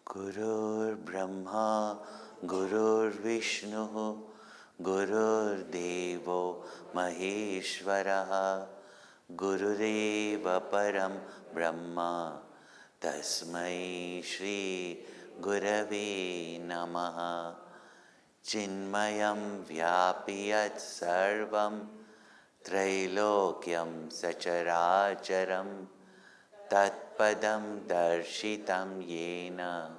Gurur Brahma, Gurur Vishnu, Gurur Devo Maheshwaraha, Gurudeva Param Brahma, Tasmai Shri Gurave Namaha. Chinmayam Vyapiyat Sarvam, Trailokyam Sacharacharam, Tatpadam Darshitam Yena,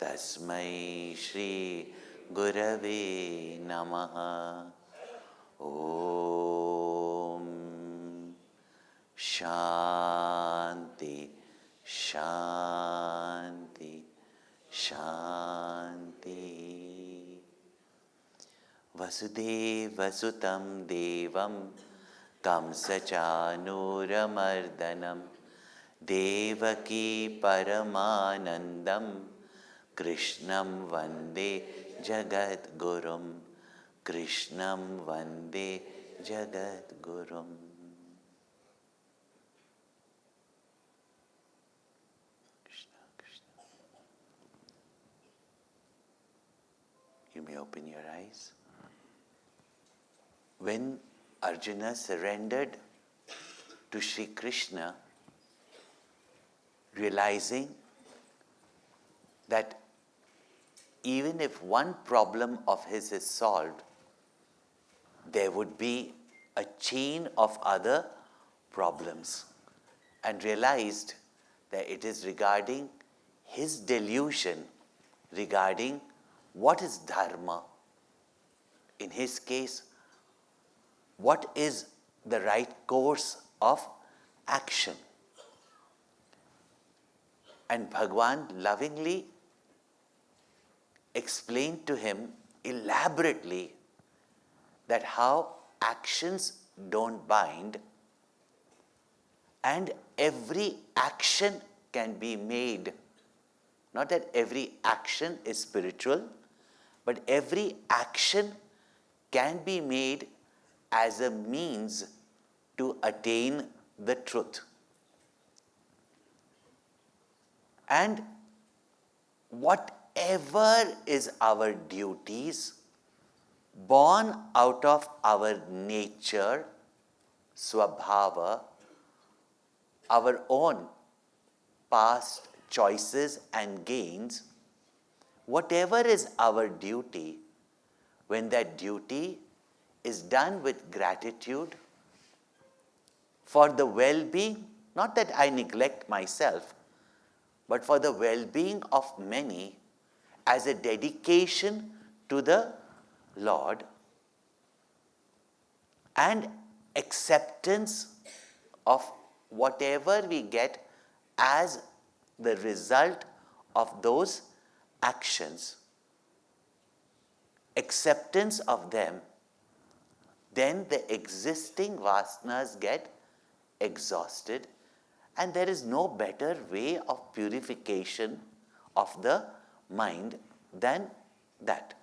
Tasmai Shri Gurave Namaha. Om Shanti, Shanti, Shanti. Vasudeva Sutam Devam Kamsachanuramardanam Devaki Paramanandam Krishnam Vande Jagat Gurum. Krishnam Vande Jagat Gurum. Krishna, Krishna. You may open your eyes. When Arjuna surrendered to Sri Krishna, realizing that even if one problem of his is solved, there would be a chain of other problems, and realized that it is regarding his delusion regarding what is Dharma. In his case, what is the right course of action? And Bhagwan lovingly explained to him elaborately that how actions don't bind and every action can be made. Not that every action is spiritual, but every action can be made as a means to attain the truth. And whatever is our duties, born out of our nature, swabhava, our own past choices and gains, whatever is our duty, when that duty is done with gratitude for the well-being, not that I neglect myself, but for the well-being of many, as a dedication to the Lord and acceptance of whatever we get as the result of those actions, acceptance of them, then the existing vasanas get exhausted, and there is no better way of purification of the mind than that.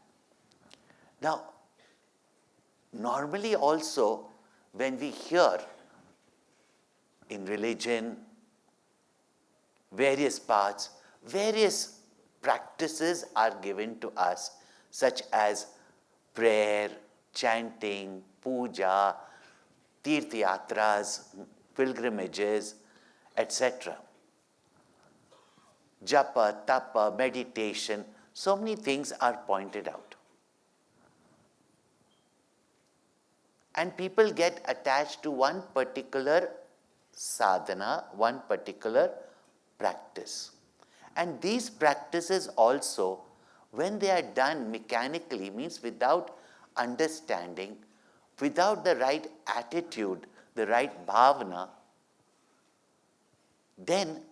Now, normally also when we hear in religion, various paths, various practices are given to us, such as prayer, chanting, puja, tirthayatras, pilgrimages, etc. Japa, tapa, meditation, so many things are pointed out. And people get attached to one particular sadhana, one particular practice. And these practices also, when they are done mechanically, means without understanding, without the right attitude, the right bhavana, then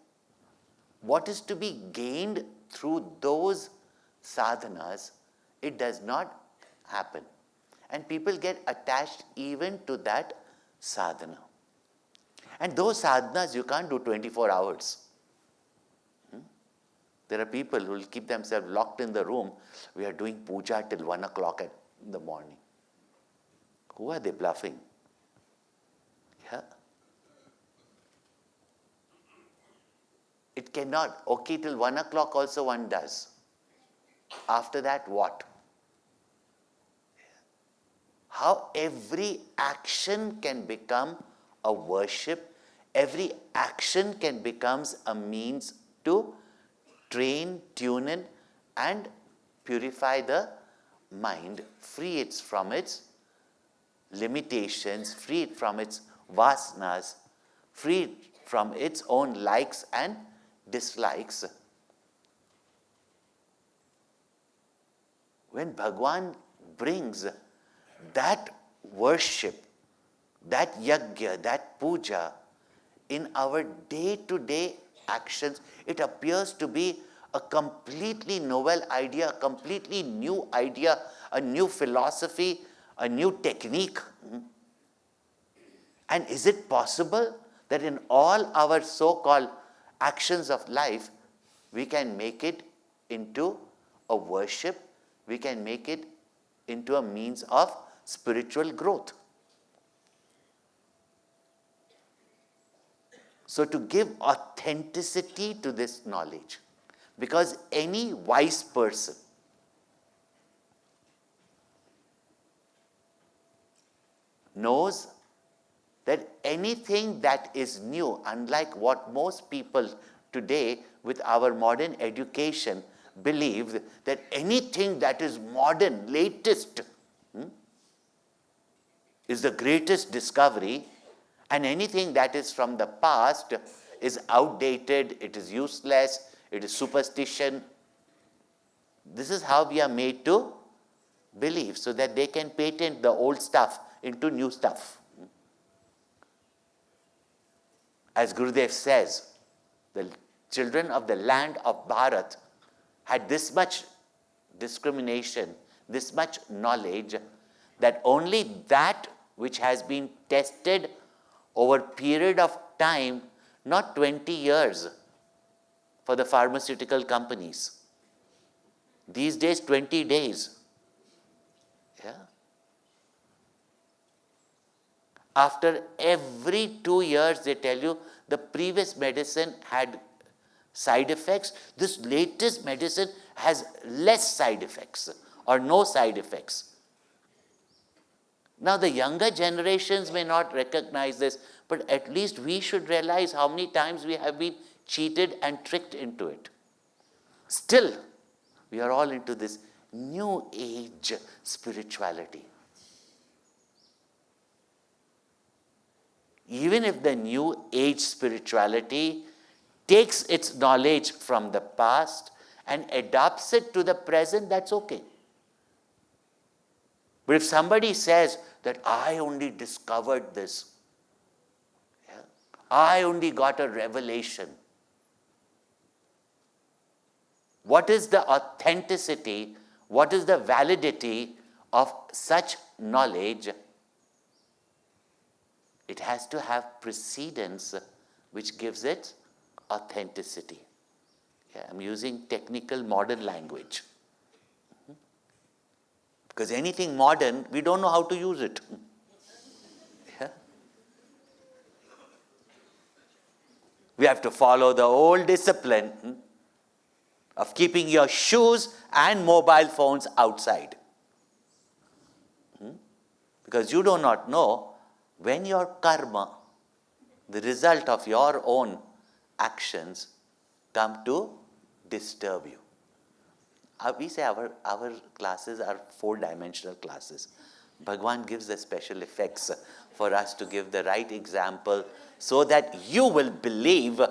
what is to be gained through those sadhanas, it does not happen. And people get attached even to that sadhana. And those sadhanas you can't do 24 hours. There are people who will keep themselves locked in the room. We are doing puja till 1 o'clock in the morning. Who are they bluffing? Yeah. It cannot. Okay, till 1 o'clock also one does. After that, what? How every action can become a worship, every action can become a means to train, tune in, and purify the mind, free it from its limitations, free it from its vasanas, free it from its own likes and dislikes. When Bhagwan brings that worship, that yagya, that puja in our day-to-day actions, it appears to be a completely novel idea, a completely new idea, a new philosophy, a new technique. And is it possible that in all our so-called actions of life, we can make it into a worship, we can make it into a means of spiritual growth? So to give authenticity to this knowledge, because any wise person knows that anything that is new, unlike what most people today with our modern education believe, that anything that is modern, latest, is the greatest discovery, and anything that is from the past is outdated, it is useless, it is superstition. This is how we are made to believe, so that they can patent the old stuff into new stuff. As Gurudev says, the children of the land of Bharat had this much discrimination, this much knowledge, that only that which has been tested over a period of time, not 20 years for the pharmaceutical companies. These days, 20 days. Yeah. After every 2 years, they tell you the previous medicine had side effects. This latest medicine has less side effects or no side effects. Now, the younger generations may not recognize this, but at least we should realize how many times we have been cheated and tricked into it. Still, we are all into this new age spirituality. Even if the new age spirituality takes its knowledge from the past and adapts it to the present, that's okay. But if somebody says that I only discovered this, I only got a revelation, what is the authenticity, what is the validity of such knowledge? It has to have precedence which gives it authenticity. I'm using technical modern language. Because anything modern, we don't know how to use it. We have to follow the old discipline of keeping your shoes and mobile phones outside. Because you do not know when your karma, the result of your own actions, come to disturb you. We say our classes are 4-dimensional classes. Bhagwan gives the special effects for us to give the right example so that you will believe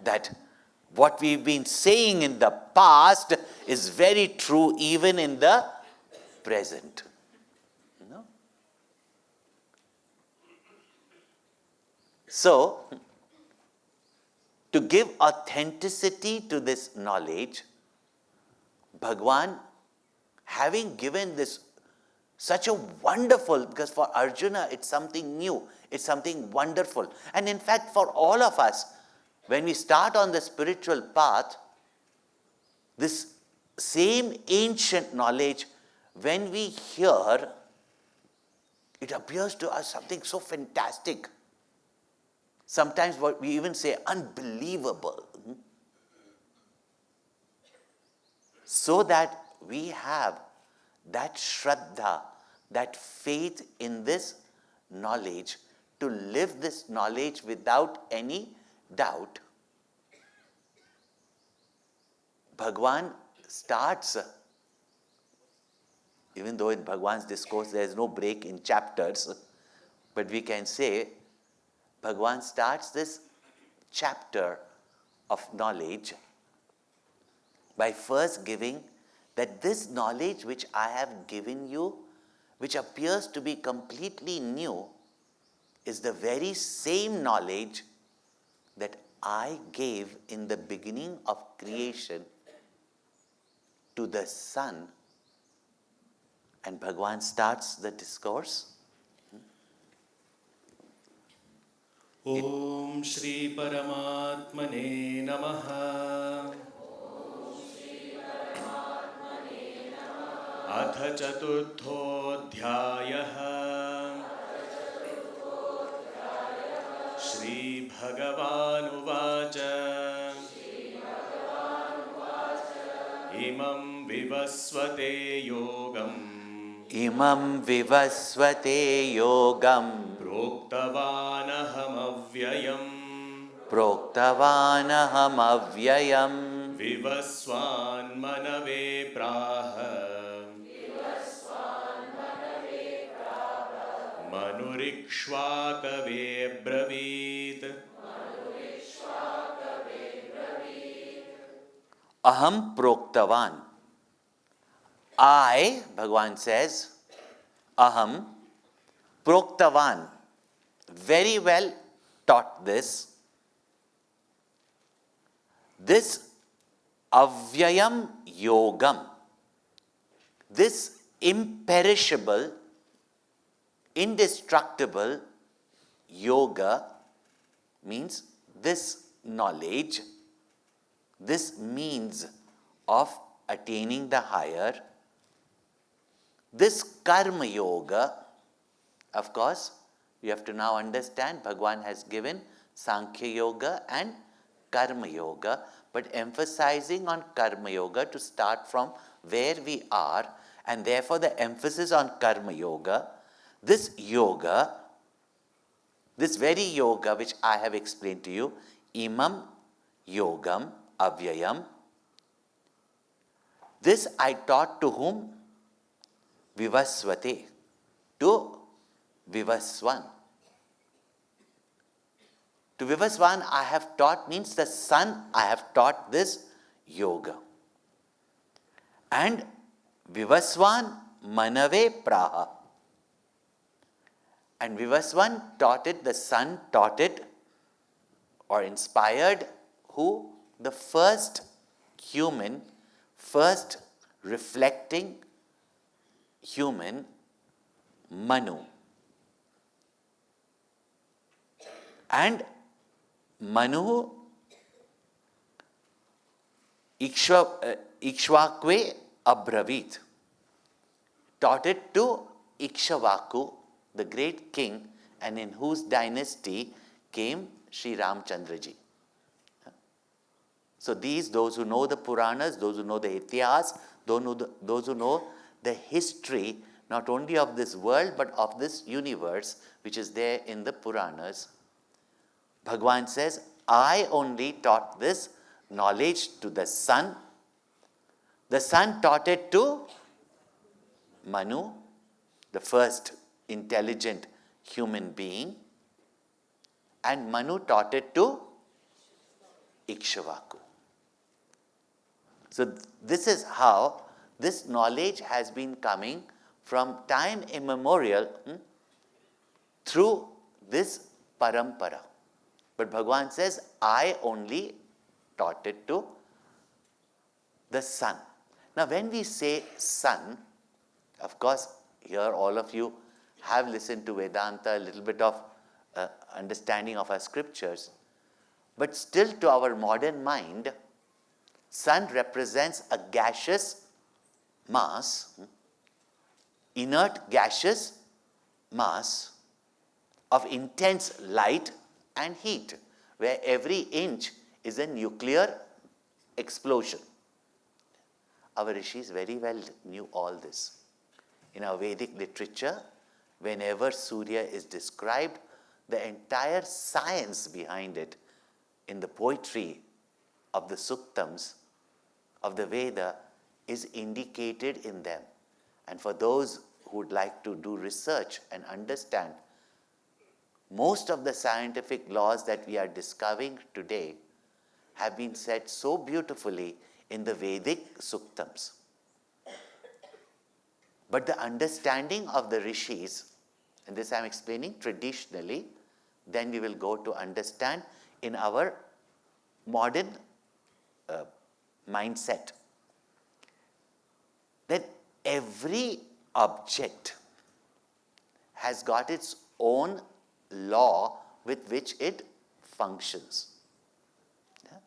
that what we've been saying in the past is very true even in the present. So, to give authenticity to this knowledge, Bhagwan, having given this such a wonderful, because for Arjuna it's something new, it's something wonderful. And in fact, for all of us, when we start on the spiritual path, this same ancient knowledge, when we hear, it appears to us something so fantastic. Sometimes what we even say, unbelievable. so that we have that shraddha, that faith in this knowledge, to live this knowledge without any doubt. Bhagwan starts, even though in Bhagwan's discourse there is no break in chapters, but we can say Bhagwan starts this chapter of knowledge by first giving that this knowledge which I have given you, which appears to be completely new, is the very same knowledge that I gave in the beginning of creation to the sun. And Bhagwan starts the discourse. Om Shri Paramatmane Namaha. अथ चतुर्थोऽध्यायः श्रीभगवानुवाच इमं विवस्वते योगम् प्रोक्तवानहमव्ययम् विवस्वान्मनवे प्राह मनुरिक्ष्वाकवे ब्रवीत् Aham proktavan. I, Bhagwan says, aham proktavan, very well taught this. This avyayam yogam, this imperishable, indestructible yoga, means this knowledge, this means of attaining the higher. This karma yoga, of course, you have to now understand Bhagwan has given Sankhya yoga and karma yoga, but emphasizing on karma yoga to start from where we are, and therefore the emphasis on karma yoga. This yoga, this very yoga which I have explained to you, imam yogam avyayam, this I taught to whom? Vivasvate, to Vivaswan. To Vivaswan I have taught means the sun I have taught this yoga. And Vivaswan manave praha. And Vivaswan taught it, the sun taught it, or inspired who? The first human, first reflecting human, Manu. And Manu Ikshvakve abravit, taught it to Ikshvaku, the great king, and in whose dynasty came Sri Ramchandraji. So those who know the Puranas, those who know the Itihas, those who know the history, not only of this world, but of this universe, which is there in the Puranas. Bhagwan says, I only taught this knowledge to the sun. The sun taught it to Manu, the first intelligent human being, and Manu taught it to Ikshvaku. So this is how this knowledge has been coming from time immemorial through this parampara. But Bhagwan says, I only taught it to the sun. Now when we say sun, of course, here all of you have listened to Vedanta, a little bit of understanding of our scriptures. But still to our modern mind, sun represents a gaseous mass, inert gaseous mass of intense light and heat, where every inch is a nuclear explosion. our rishis very well knew all this. In our Vedic literature, whenever Surya is described, the entire science behind it in the poetry of the Suktams of the Veda is indicated in them. And for those who would like to do research and understand, most of the scientific laws that we are discovering today have been said so beautifully in the Vedic Suktams. But the understanding of the rishis, and this I am explaining traditionally, then we will go to understand in our modern mindset, that every object has got its own law with which it functions. Yeah?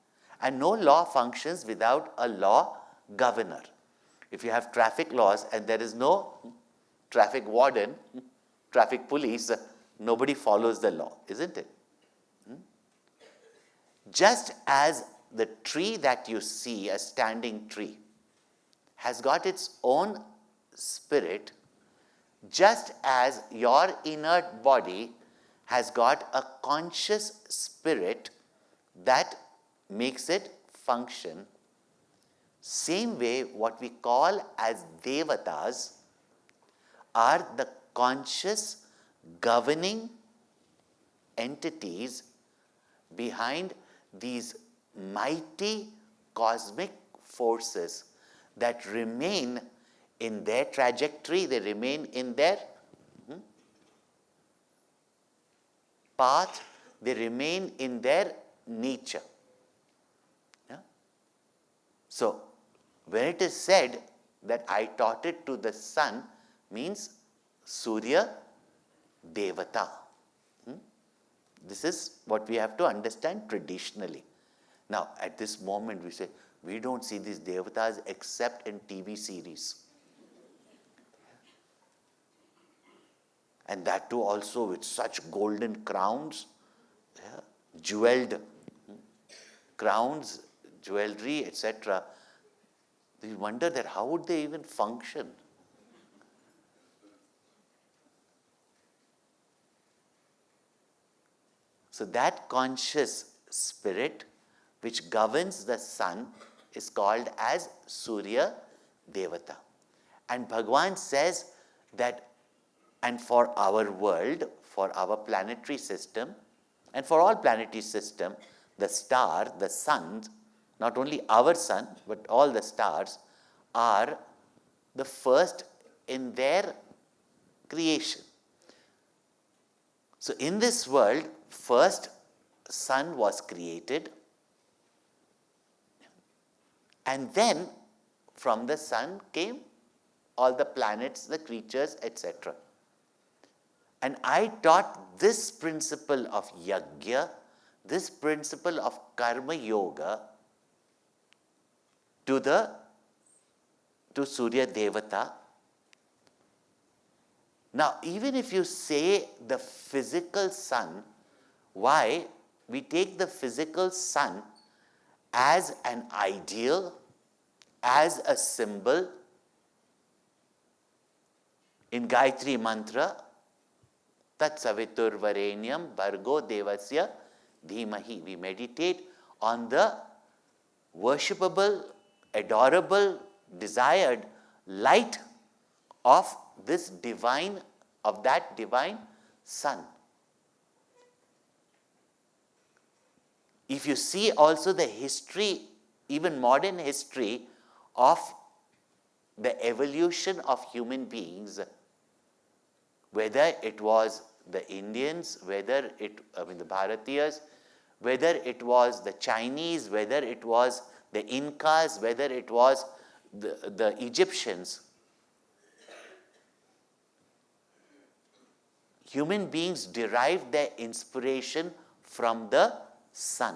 And no law functions without a law governor. If you have traffic laws and there is no traffic warden, traffic police, nobody follows the law, isn't it? Just as the tree that you see, a standing tree, has got its own spirit, just as your inert body has got a conscious spirit that makes it function, same way what we call as devatas are the conscious governing entities behind these mighty cosmic forces that remain in their trajectory, they remain in their path, they remain in their nature. Yeah? So, when it is said that I taught it to the sun, means Surya Devata. This is what we have to understand traditionally. Now, at this moment we say, we don't see these devatas except in TV series. And that too also with such golden crowns, yeah, jeweled crowns, jewelry, etc. We wonder that how would they even function? So that conscious spirit which governs the sun is called as Surya Devata. And Bhagavan says that, and for our world, for our planetary system, and for all planetary system, the star, the sun, not only our sun, but all the stars are the first in their creation. So in this world, first sun was created, and then from the sun came all the planets, the creatures, etc. And I taught this principle of Yagya, this principle of Karma Yoga to Surya Devata. Now, even if you say the physical sun, why? We take the physical sun as an ideal, as a symbol. In Gayatri Mantra, Tat Savitur Varenyam Bhargo Devasya Dhimahi. We meditate on the worshipable, adorable, desired light of this divine, of that divine sun. If you see also the history, even modern history of the evolution of human beings, whether it was the Indians, whether the Bharatiyas, whether it was the Chinese, whether it was the Incas, whether it was the Egyptians, human beings derived their inspiration from the sun.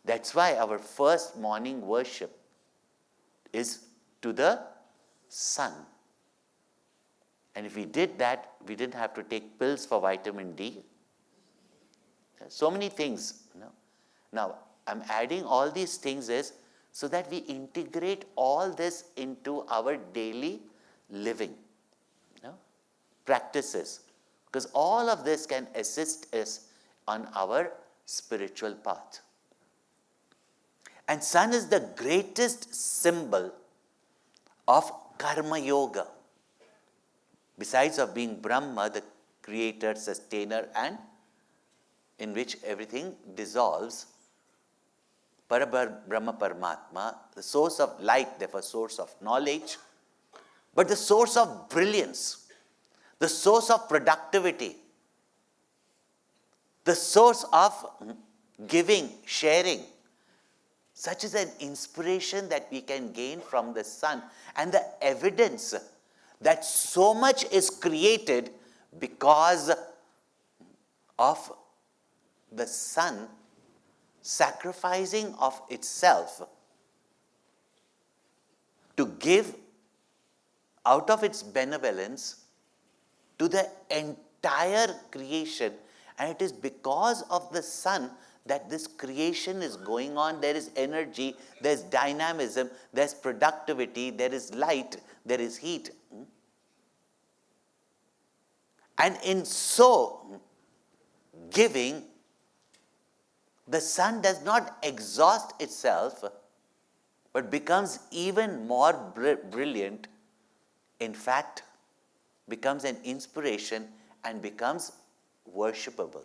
That's why our first morning worship is to the sun. And if we did that, we didn't have to take pills for vitamin D. So many things. Now, I'm adding all these things is so that we integrate all this into our daily living, practices. Because all of this can assist us on our spiritual path. And sun is the greatest symbol of Karma Yoga. Besides of being Brahma, the creator, sustainer, and in which everything dissolves, Brahma Paramatma, the source of light, therefore source of knowledge, but the source of brilliance, the source of productivity, the source of giving, sharing. Such is an inspiration that we can gain from the sun, and the evidence that so much is created because of the sun sacrificing of itself to give out of its benevolence to the entire creation. And it is because of the sun that this creation is going on. There is energy, there is dynamism, there is productivity, there is light, there is heat. And in so giving, the sun does not exhaust itself, but becomes even more brilliant. In fact, becomes an inspiration and becomes worshipable.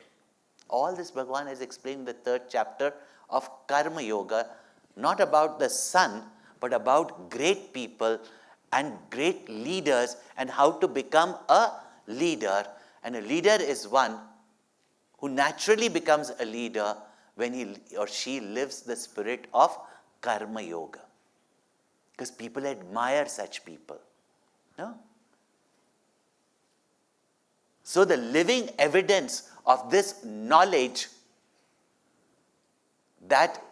All this Bhagavan has explained in the 3rd chapter of Karma Yoga, not about the sun, but about great people and great leaders and how to become a leader. And a leader is one who naturally becomes a leader when he or she lives the spirit of Karma Yoga. Because people admire such people. No? So the living evidence of this knowledge that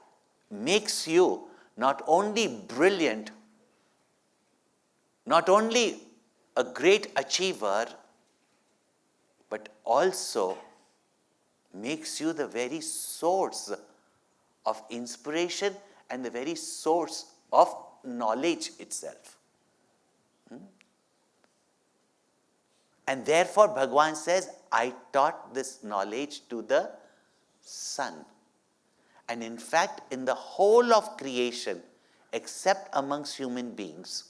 makes you not only brilliant, not only a great achiever, but also makes you the very source of inspiration and the very source of knowledge itself. And therefore Bhagavan says, I taught this knowledge to the sun. And in fact, in the whole of creation, except amongst human beings,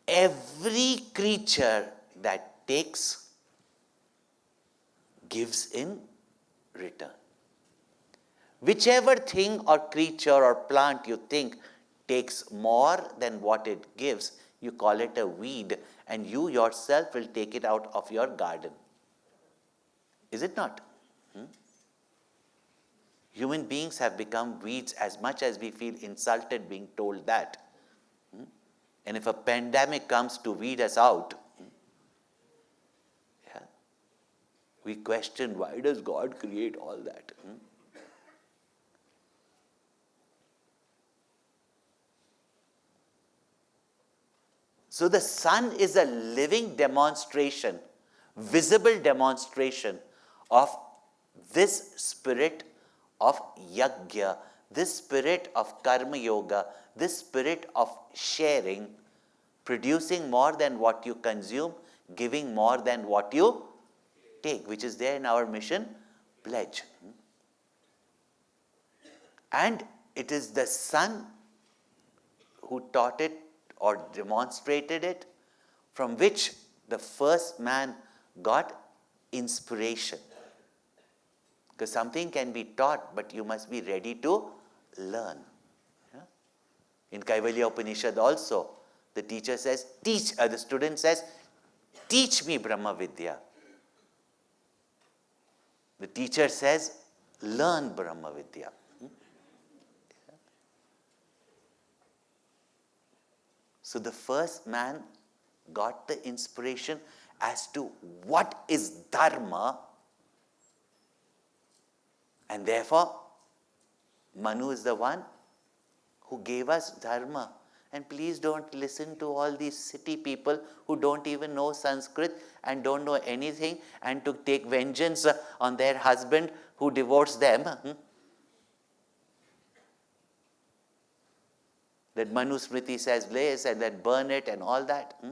every creature that takes gives in return. Whichever thing or creature or plant you think takes more than what it gives, you call it a weed, and you yourself will take it out of your garden. Is it not? Human beings have become weeds as much as we feel insulted being told that. And if a pandemic comes to weed us out, we question, why does God create all that? So the sun is a living demonstration, visible demonstration of this spirit of Yagya, this spirit of Karma Yoga, this spirit of sharing, producing more than what you consume, giving more than what you take, which is there in our mission pledge. And it is the sun who taught it or demonstrated it, from which the first man got inspiration. Because something can be taught, but you must be ready to learn. In Kaivalya Upanishad also, the teacher says, the student says, teach me Brahma Vidya. The teacher says, learn Brahma Vidya. So the first man got the inspiration as to what is Dharma, and therefore Manu is the one who gave us Dharma. And please don't listen to all these city people who don't even know Sanskrit and don't know anything, and to take vengeance on their husband who divorced them. That Manu Smriti says blaze and then burn it and all that.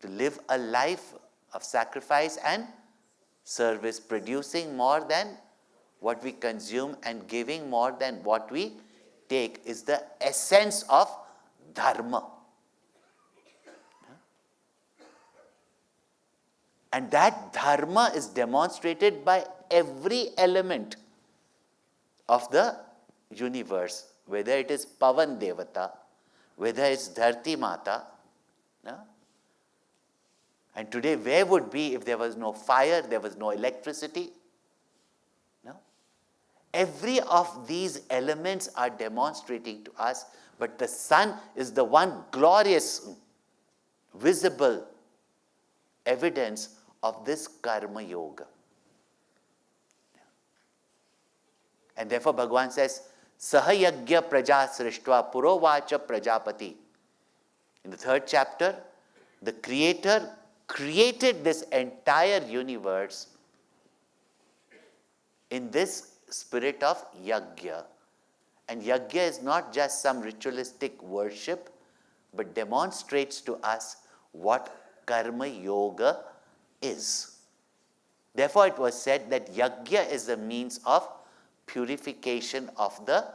To live a life of sacrifice and service, producing more than what we consume and giving more than what we take, is the essence of Dharma. And that Dharma is demonstrated by every element of the universe, whether it is Pavan Devata, whether it's Dharti Mata. And today, where would be if there was no fire, there was no electricity? No? Every of these elements are demonstrating to us, but the sun is the one glorious, visible evidence of this Karma Yoga. And therefore, Bhagavan says, Saha Yagya Praja Srishtva Purovacha Prajapati. In the 3rd chapter, the Creator created this entire universe in this spirit of Yagya. And Yagya is not just some ritualistic worship, but demonstrates to us what Karma Yoga is. Therefore, it was said that Yagya is the means of purification of the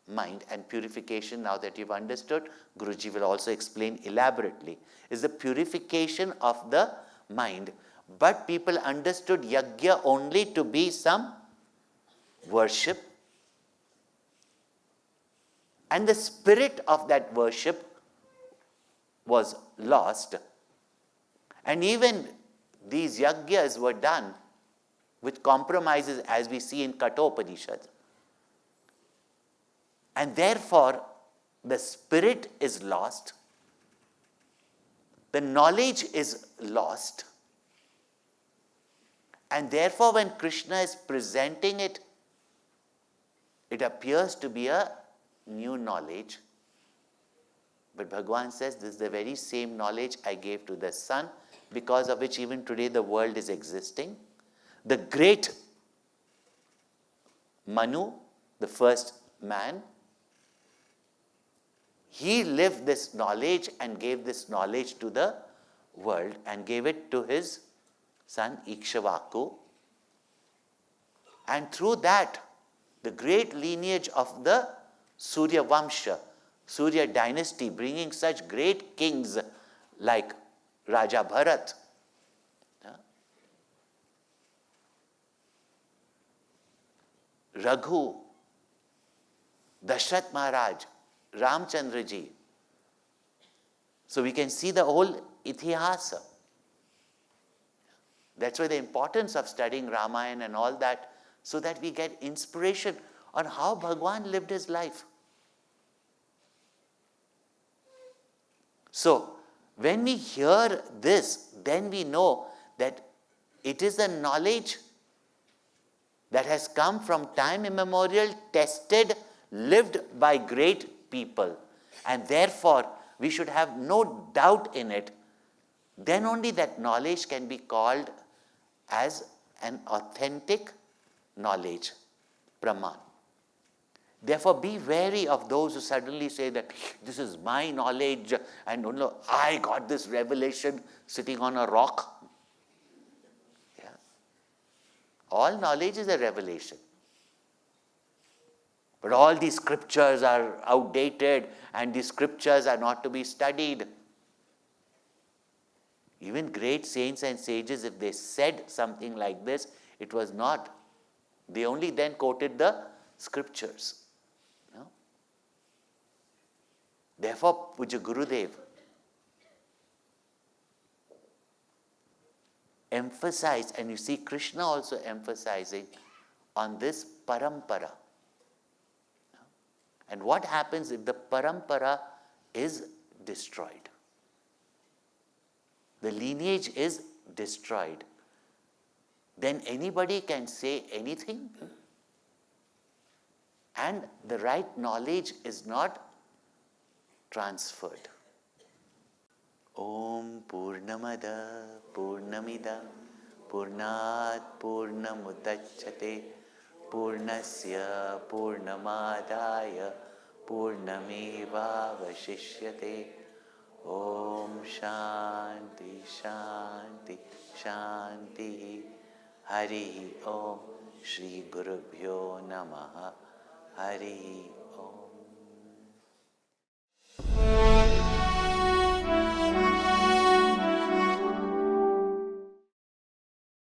mind. And purification, now that you've understood, Guruji will also explain elaborately, is the purification of the mind. But people understood Yagya only to be some worship. And the spirit of that worship was lost. And even these Yagyas were done with compromises, as we see in Kathopanishad. And therefore, the spirit is lost. The knowledge is lost. And therefore, when Krishna is presenting it, it appears to be a new knowledge. But Bhagavan says, this is the very same knowledge I gave to the sun, because of which even today the world is existing. The great Manu, the first man, he lived this knowledge and gave this knowledge to the world and gave it to his son Ikshvaku. And through that, the great lineage of the Surya Vamsha, Surya dynasty, bringing such great kings like Raja Bharat, Raghu, Dashrath Maharaj, Ramchandra ji. So we can see the whole Itihasa. That's why the importance of studying Ramayana and all that, so that we get inspiration on how Bhagwan lived his life. So, when we hear this, then we know that it is a knowledge that has come from time immemorial, tested, lived by great people. And therefore, we should have no doubt in it. Then only that knowledge can be called as an authentic knowledge, Praman. Therefore, be wary of those who suddenly say that this is my knowledge and I got this revelation sitting on a rock. Yeah. All knowledge is a revelation. But all these scriptures are outdated and these scriptures are not to be studied. Even great saints and sages, if they said something like this, it was not. They only then quoted the scriptures. No? Therefore, Puja Gurudev emphasized, and you see Krishna also emphasizing on this parampara. And what happens if the parampara is destroyed? The lineage is destroyed. Then anybody can say anything? and the right knowledge is not transferred. Om Purnamada Purnamidam Purnat Purnamudachyate Purnasya Purnamadaya Purnameva Vashishyate. Om Shanti Shanti Shanti. Hari Om. Shri Gurubhyo Namaha. Hari Om.